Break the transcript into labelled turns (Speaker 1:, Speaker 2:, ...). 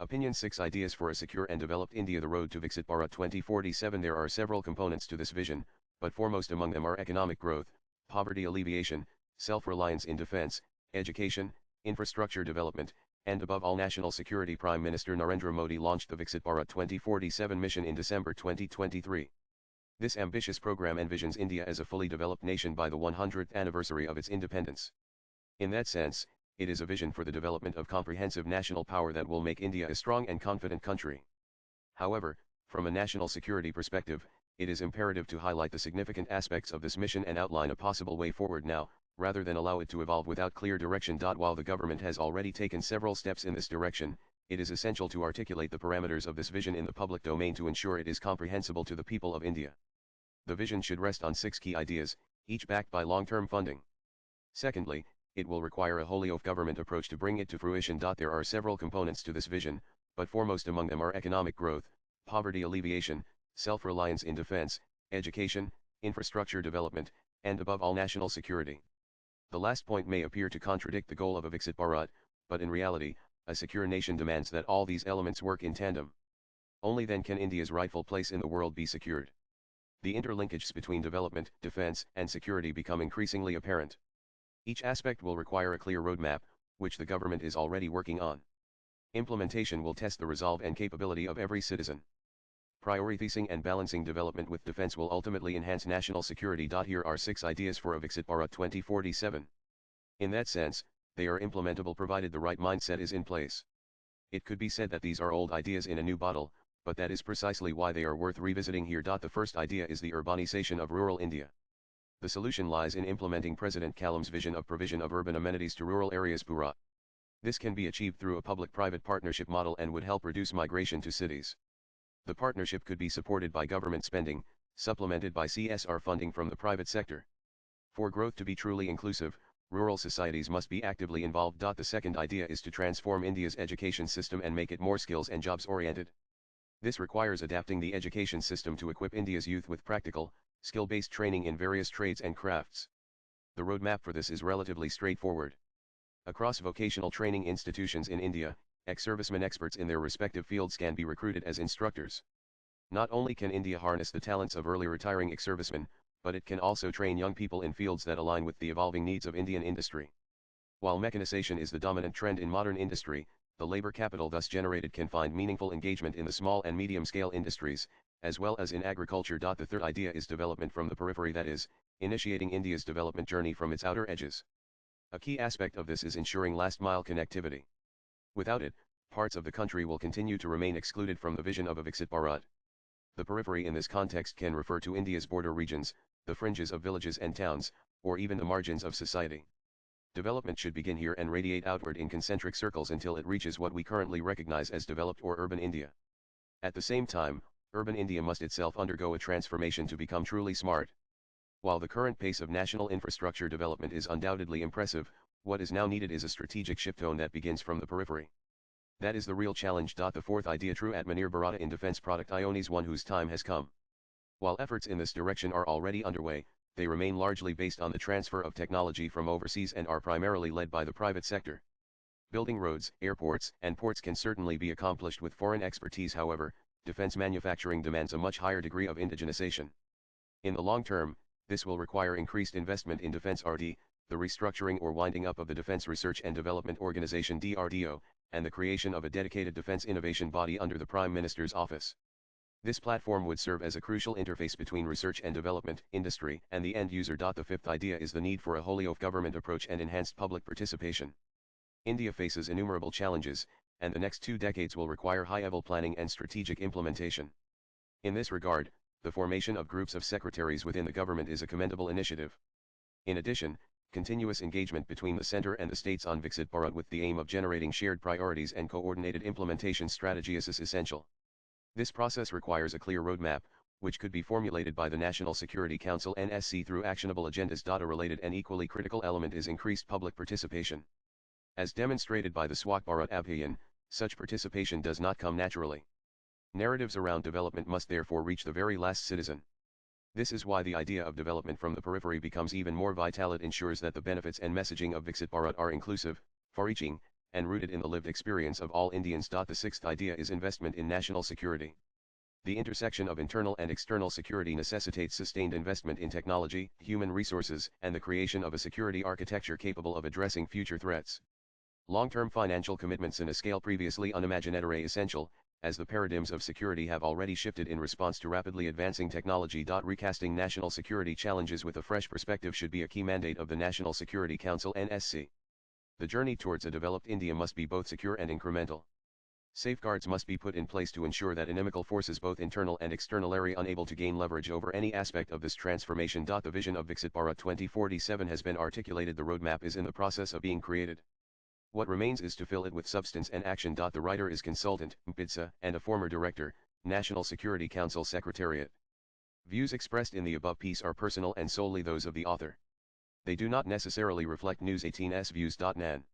Speaker 1: Opinion 6 Ideas for a Secure and Developed India. The road to Viksit Bharat 2047. There are several components to this vision, but foremost among them are economic growth, poverty alleviation, self-reliance in defense, education, infrastructure development, and above all national security. Prime Minister Narendra Modi launched the Viksit Bharat 2047 mission in December 2023. This ambitious program envisions India as a fully developed nation by the 100th anniversary of its independence. In that sense, it is a vision for the development of comprehensive national power that will make India a strong and confident country. However, from a national security perspective, it is imperative to highlight the significant aspects of this mission and outline a possible way forward now, rather than allow it to evolve without clear direction. While the government has already taken several steps in this direction, it is essential to articulate the parameters of this vision in the public domain to ensure it is comprehensible to the people of India. The vision should rest on 6 key ideas, each backed by long-term funding. Secondly, it will require a wholly of government approach to bring it to fruition. There are several components to this vision, but foremost among them are economic growth, poverty alleviation, self-reliance in defense, education, infrastructure development, and above all national security. The last point may appear to contradict the goal of a Viksit Bharat, but in reality, a secure nation demands that all these elements work in tandem. Only then can India's rightful place in the world be secured. The interlinkages between development, defense, and security become increasingly apparent. Each aspect will require a clear roadmap, which the government is already working on. Implementation will test the resolve and capability of every citizen. Prioritizing and balancing development with defense will ultimately enhance national security. Here are 6 ideas for a Viksit Bharat 2047. In that sense, they are implementable provided the right mindset is in place. It could be said that these are old ideas in a new bottle, but that is precisely why they are worth revisiting here. The first idea is the urbanization of rural India. The solution lies in implementing President Kalam's vision of provision of urban amenities to rural areas. Pura. This can be achieved through a public-private partnership model and would help reduce migration to cities. The partnership could be supported by government spending, supplemented by CSR funding from the private sector. For growth to be truly inclusive, rural societies must be actively involved. The second idea is to transform India's education system and make it more skills and jobs oriented. This requires adapting the education system to equip India's youth with practical, skill-based training in various trades and crafts. The roadmap for this is relatively straightforward. Across vocational training institutions in India, ex-servicemen experts in their respective fields can be recruited as instructors. Not only can India harness the talents of early retiring ex-servicemen, but it can also train young people in fields that align with the evolving needs of Indian industry. While mechanization is the dominant trend in modern industry, the labor capital thus generated can find meaningful engagement in the small and medium-scale industries, as well as in agriculture. The third idea is development from the periphery, that is, initiating India's development journey from its outer edges. A key aspect of this is ensuring last-mile connectivity. Without it, parts of the country will continue to remain excluded from the vision of a Viksit Bharat. The periphery in this context can refer to India's border regions, the fringes of villages and towns, or even the margins of society. Development should begin here and radiate outward in concentric circles until it reaches what we currently recognize as developed or urban India. At the same time, urban India must itself undergo a transformation to become truly smart. While the current pace of national infrastructure development is undoubtedly impressive, what is now needed is a strategic shift tone that begins from the periphery. That is the real challenge. The fourth idea, true Atmanirbharata in defense product Ion, is one whose time has come. While efforts in this direction are already underway, they remain largely based on the transfer of technology from overseas and are primarily led by the private sector. Building roads, airports, and ports can certainly be accomplished with foreign expertise. However, defense manufacturing demands a much higher degree of indigenization. In the long term, this will require increased investment in defense R&D, the restructuring or winding up of the Defense Research and Development Organization (DRDO), and the creation of a dedicated defense innovation body under the Prime Minister's office. This platform would serve as a crucial interface between research and development, industry, and the end user. The fifth idea is the need for a wholly of government approach and enhanced public participation. India faces innumerable challenges, and the next 2 decades will require high-level planning and strategic implementation. In this regard, the formation of groups of secretaries within the government is a commendable initiative. In addition, continuous engagement between the center and the states on Viksit Bharat with the aim of generating shared priorities and coordinated implementation strategies is essential. This process requires a clear roadmap, which could be formulated by the National Security Council (NSC) through actionable agendas. A related and equally critical element is increased public participation. As demonstrated by the Swachh Bharat Abhiyan, such participation does not come naturally. Narratives around development must therefore reach the very last citizen. This is why the idea of development from the periphery becomes even more vital. It ensures that the benefits and messaging of Viksit Bharat are inclusive, far-reaching, and rooted in the lived experience of all Indians. The sixth idea is investment in national security. The intersection of internal and external security necessitates sustained investment in technology, human resources, and the creation of a security architecture capable of addressing future threats. Long-term financial commitments in a scale previously unimagined are essential, as the paradigms of security have already shifted in response to rapidly advancing technology. Recasting national security challenges with a fresh perspective should be a key mandate of the National Security Council (NSC). The journey towards a developed India must be both secure and incremental. Safeguards must be put in place to ensure that inimical forces, both internal and external, are unable to gain leverage over any aspect of this transformation. The vision of Viksit Bharat 2047 has been articulated. The roadmap is in the process of being created. What remains is to fill it with substance and action. The writer is consultant, BIDSA, and a former director, National Security Council Secretariat. Views expressed in the above piece are personal and solely those of the author. They do not necessarily reflect News 18's views. Nan.